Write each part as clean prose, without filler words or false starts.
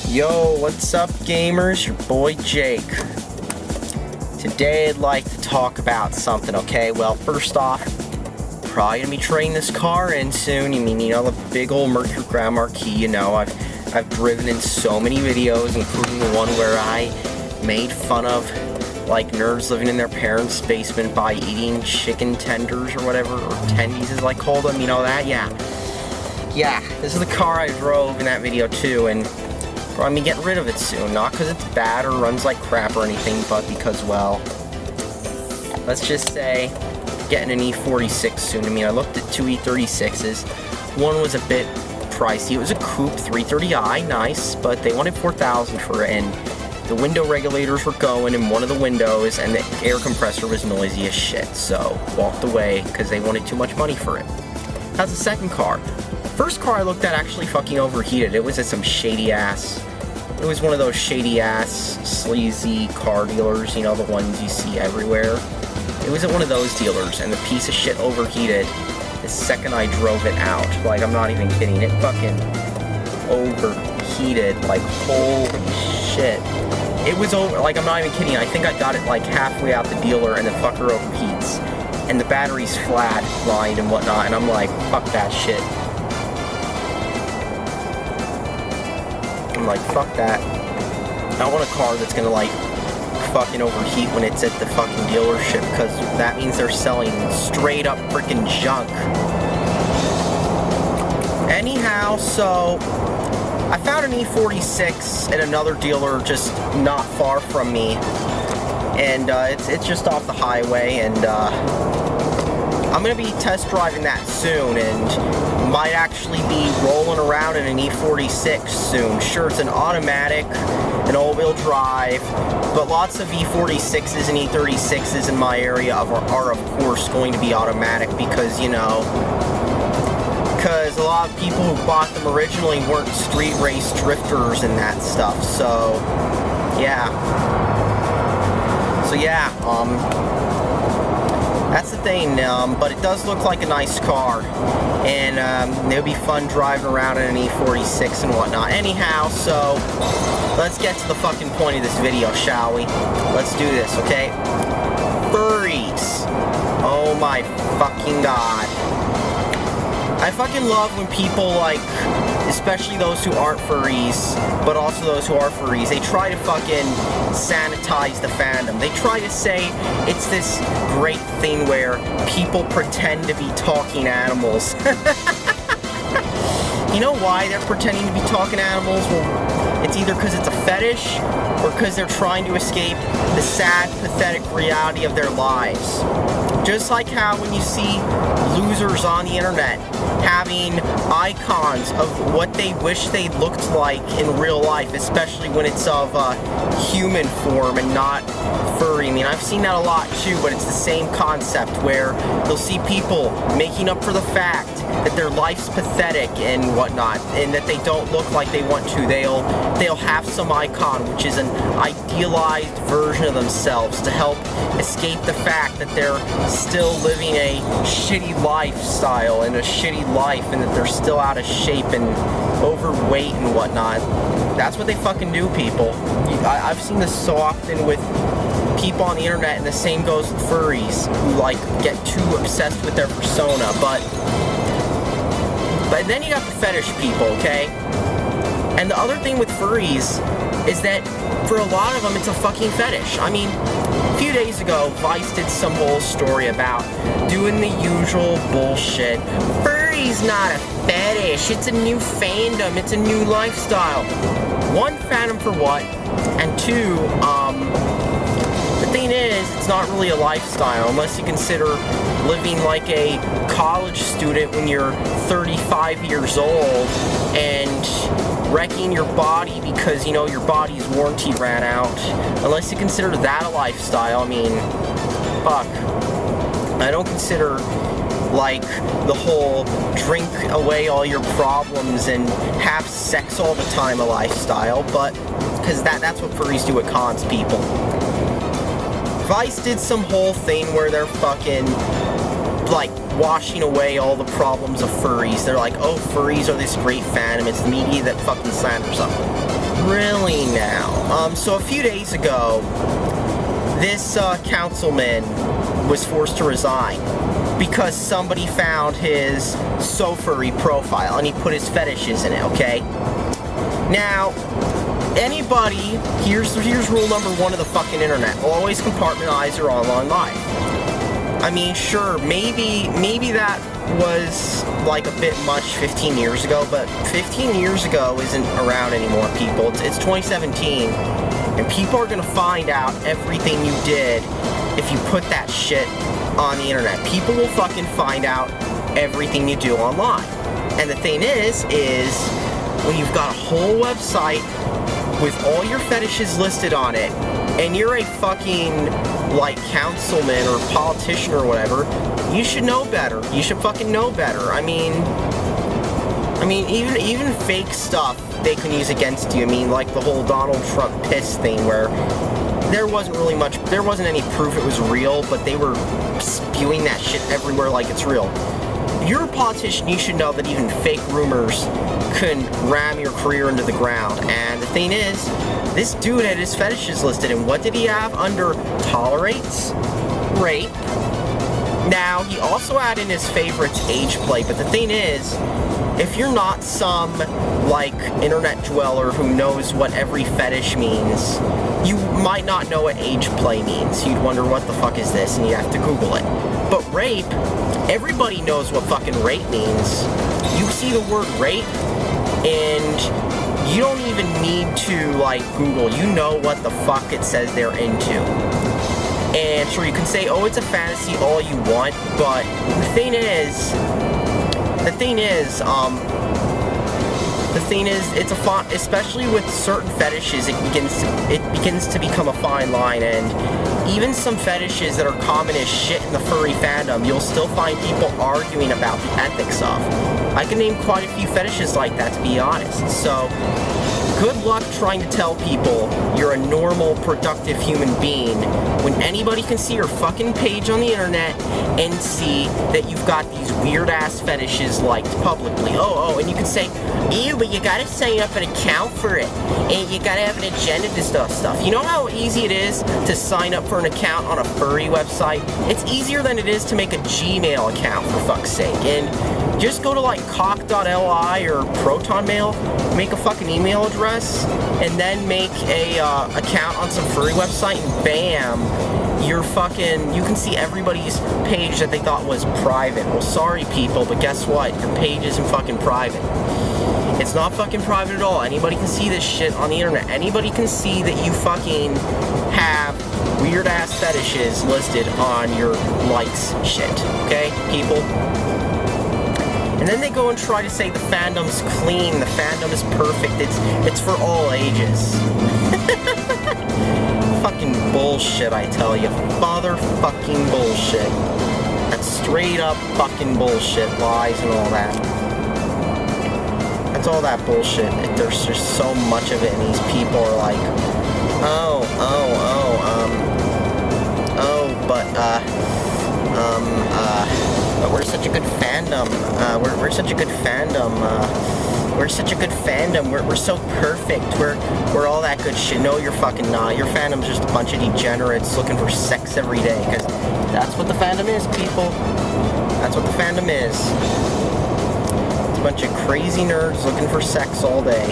Yo, what's up, gamers? Your boy Jake. Today I'd like to talk about something, okay? Well, first off, probably gonna be trading this car in soon. The big old Mercury Grand Marquis, I've driven in so many videos, including the one where I made fun of, like, nerds living in their parents' basement by eating chicken tenders or whatever, or tendies as I called them, Yeah, this is the car I drove in that video too, and I'm gonna get rid of it soon. Not because it's bad or runs like crap or anything, but because, well, let's just say, getting an E46 soon. I looked at two E36s. One was a bit pricey. It was a coupe 330i, nice, but they wanted $4,000 for it, and the window regulators were going in one of the windows, and the air compressor was noisy as shit, so walked away because they wanted too much money for it. How's the second car? First car I looked at actually fucking overheated. It was at some shady-ass... It was one of those shady-ass, sleazy car dealers, the ones you see everywhere. It was at one of those dealers, and the piece of shit overheated the second I drove it out. Like, I'm not even kidding. It fucking overheated, like, holy shit. It was over, like, I'm not even kidding. I think I got it, like, halfway out the dealer, and the fucker overheats. And the battery's flat, lined, and whatnot, and I'm like, fuck that shit. I'm like, fuck that. I want a car that's gonna, like, fucking overheat when it's at the fucking dealership, because that means they're selling straight up freaking junk. Anyhow, so I found an E46 at another dealer just not far from me, and it's just off the highway, and I'm gonna be test driving that soon, and might actually be rolling around in an E46 soon. Sure, it's an automatic, an all-wheel drive, but lots of E46s and E36s in my area are of course going to be automatic because, because a lot of people who bought them originally weren't street race drifters and that stuff, so yeah. That's the thing, but it does look like a nice car, and it would be fun driving around in an E46 and whatnot. Anyhow, so let's get to the fucking point of this video, shall we? Let's do this, okay? Furries. Oh my fucking god. I fucking love when people, like, especially those who aren't furries, but also those who are furries, they try to fucking sanitize the fandom. They try to say it's this great thing where people pretend to be talking animals. You know why they're pretending to be talking animals? Well, it's either because it's a fetish, or because they're trying to escape the sad, pathetic reality of their lives. Just like how when you see losers on the internet having icons of what they wish they looked like in real life, especially when it's of human form and not furry. I've seen that a lot too, but it's the same concept where you'll see people making up for the fact that their life's pathetic and whatnot, and that they don't look like they want to. They'll have some icon, which is an idealized version of themselves, to help escape the fact that they're still living a shitty lifestyle and a shitty life, and that they're still out of shape and overweight and whatnot. That's what they fucking do, people. I've seen this so often with people on the internet, and the same goes with furries, who, like, get too obsessed with their persona, but then you got the fetish people, okay? And the other thing with furries is that for a lot of them, it's a fucking fetish. A few days ago, Vice did some whole story about doing the usual bullshit. Furry's not a fetish, it's a new fandom, it's a new lifestyle. One, fandom for what? And two, the thing is, it's not really a lifestyle unless you consider living like a college student when you're 35 years old and wrecking your body because, your body's warranty ran out. Unless you consider that a lifestyle, fuck. I don't consider, like, the whole drink away all your problems and have sex all the time a lifestyle, but, because that's what furries do at cons, people. Vice did some whole thing where they're fucking, like, washing away all the problems of furries. They're like, oh, furries are this great fandom. It's the media that fucking slanders them. Really now. So a few days ago, this councilman was forced to resign because somebody found his furry profile and he put his fetishes in it, okay? Now, anybody, here's rule number one of the fucking internet. Always compartmentalize your online life. I mean, sure, maybe that was like a bit much 15 years ago, but 15 years ago isn't around anymore, people. It's 2017, and people are gonna find out everything you did if you put that shit on the internet. People will fucking find out everything you do online. And the thing is when you've got a whole website with all your fetishes listed on it, and you're a fucking, like, councilman or politician or whatever, you should know better. You should fucking know better. I mean, even fake stuff they can use against you. I mean, like the whole Donald Trump piss thing where there wasn't any proof it was real, but they were spewing that shit everywhere like it's real. If you're a politician, you should know that even fake rumors can ram your career into the ground. And the thing is, this dude had his fetishes listed, and what did he have under tolerates? Rape. Now, he also had in his favorites age play, but the thing is, if you're not some, like, internet dweller who knows what every fetish means, you might not know what age play means. You'd wonder, what the fuck is this? And you have to Google it. But rape, everybody knows what fucking rape means. You see the word rape, and you don't even need to, like, Google. You know what the fuck it says they're into. And sure, you can say, oh, it's a fantasy all you want, but the thing is, it's a fun, especially with certain fetishes, it begins to become a fine line, and even some fetishes that are common as shit in the furry fandom, you'll still find people arguing about the ethics of. I can name quite a few fetishes like that, to be honest. So, good luck trying to tell people you're a normal, productive human being when anybody can see your fucking page on the internet and see that you've got these weird-ass fetishes liked publicly. And you can say, ew, but you gotta sign up an account for it, and you gotta have an agenda to stuff. You know how easy it is to sign up for an account on a furry website? It's easier than it is to make a Gmail account, for fuck's sake. And just go to, like, cock.li or ProtonMail, make a fucking email address, and then make a account on some furry website, and bam, you can see everybody's page that they thought was private. Well, sorry people, but guess what? Your page isn't fucking private. It's not fucking private at all. Anybody can see this shit on the internet. Anybody can see that you fucking have weird-ass fetishes listed on your likes shit. Okay, people? And then they go and try to say the fandom's clean, the fandom is perfect, it's for all ages. Fucking bullshit, I tell you. Motherfucking bullshit. That's straight up fucking bullshit, lies and all that. That's all that bullshit. There's just so much of it, and these people are like, but we're such a good fandom. We're such a good fandom. We're such a good fandom. We're so perfect. We're all that good shit. No, you're fucking not. Your fandom's just a bunch of degenerates looking for sex every day, because that's what the fandom is, people. That's what the fandom is. It's a bunch of crazy nerds looking for sex all day.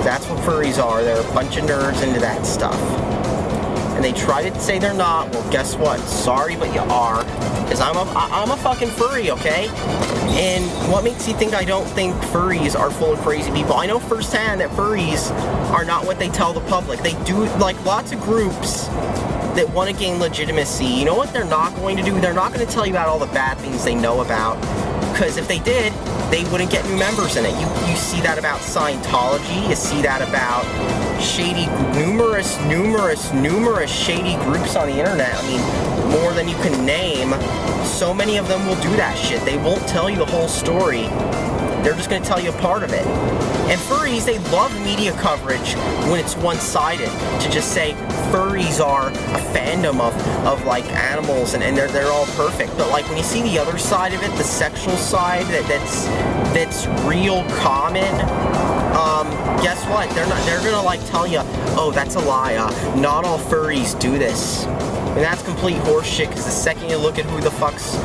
That's what furries are. They're a bunch of nerds into that stuff. And they try to say they're not. Well, guess what? Sorry, but you are. Because I'm a fucking furry, okay? And what makes you think I don't think furries are full of crazy people? I know firsthand that furries are not what they tell the public. They do, like, lots of groups that want to gain legitimacy. You know what they're not going to do? They're not going to tell you about all the bad things they know about. Because if they did, they wouldn't get new members in it. You see that about Scientology. You see that about numerous shady groups on the internet. I mean, more than you can name. So many of them will do that shit. They won't tell you the whole story. They're just going to tell you a part of it. And furries, they love media coverage when it's one-sided. To just say furries are a fandom of like animals and they're all perfect. But like when you see the other side of it, the sexual side that's real common, what? They're gonna like tell you, oh, that's a lie. Not all furries do this. And that's complete horseshit, because the second you look at who the fuck's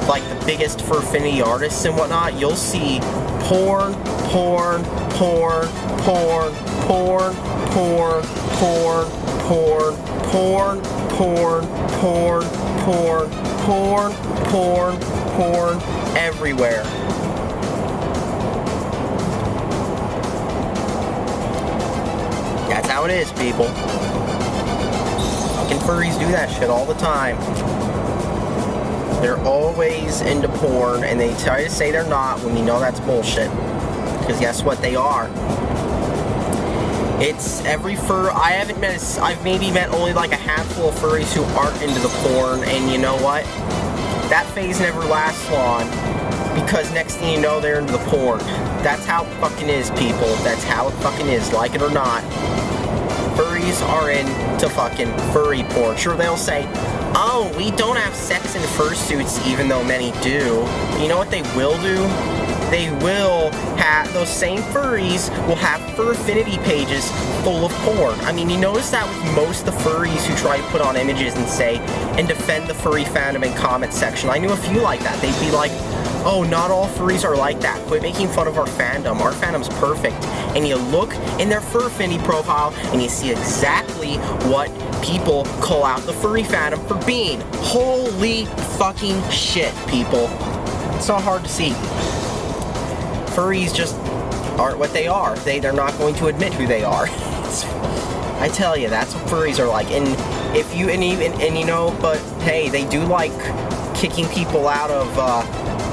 like the biggest furfinity artists and whatnot, you'll see porn, porn, porn, porn, porn, porn, porn, porn, porn, porn, porn, porn, porn, porn, porn, everywhere. That's how it is, people. Fucking furries do that shit all the time. They're always into porn, and they try to say they're not when you know that's bullshit. Because guess what? They are. It's every I've maybe met only like a handful of furries who aren't into the porn, and you know what? That phase never lasts long, because next thing you know, they're into the porn. That's how it fucking is, people. That's how it fucking is, like it or not. Furries are into fucking furry porn. Sure, they'll say, oh, we don't have sex in fursuits, even though many do. But you know what they will do? They will have, those same furries will have furfinity pages full of porn. I mean, you notice that with most of the furries who try to put on images and say, and defend the furry fandom in comment section. I knew a few like that. They'd be like, oh, not all furries are like that. Quit making fun of our fandom. Our fandom's perfect. And you look in their furfinity profile and you see exactly what people call out the furry fandom for being. Holy fucking shit, people. It's not hard to see. Furries just aren't what they are. They're not going to admit who they are. I tell you, that's what furries are like. And if you and you know, but hey, they do like kicking people out of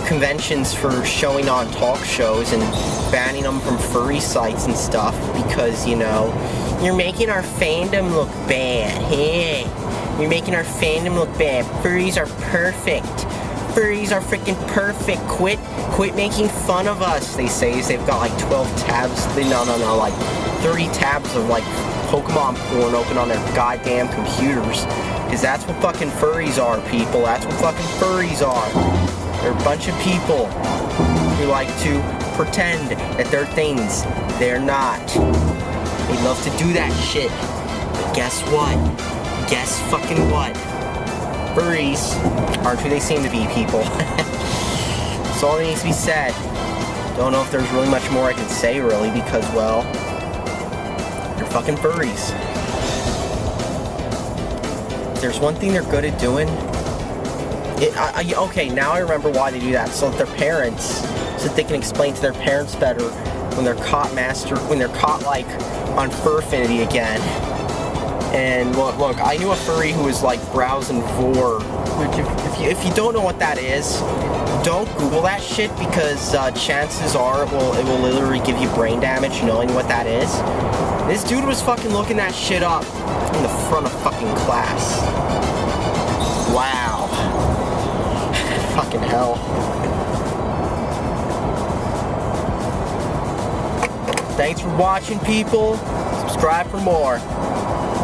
conventions for showing on talk shows and banning them from furry sites and stuff because, you know, you're making our fandom look bad. Hey, you're making our fandom look bad. Furries are perfect. Furries are freaking perfect. Quit making fun of us. They say they've got like 12 tabs. No, like 30 tabs of like Pokemon porn open on their goddamn computers. Because that's what fucking furries are, people. That's what fucking furries are. They're a bunch of people who like to pretend that they're things they're not. They love to do that shit. But guess what? Guess fucking what? Furries aren't who they seem to be, people. That's all that needs to be said. Don't know if there's really much more I can say, really, because, well, they're fucking furries. If there's one thing they're good at doing, okay, now I remember why they do that. So that their parents, so that they can explain to their parents better when they're caught like on furfinity again. And look, I knew a furry who was like browsing vor. If you don't know what that is, don't Google that shit because chances are it will literally give you brain damage knowing what that is. This dude was fucking looking that shit up in the front of fucking class. Wow. Fucking hell. Thanks for watching, people. Subscribe for more.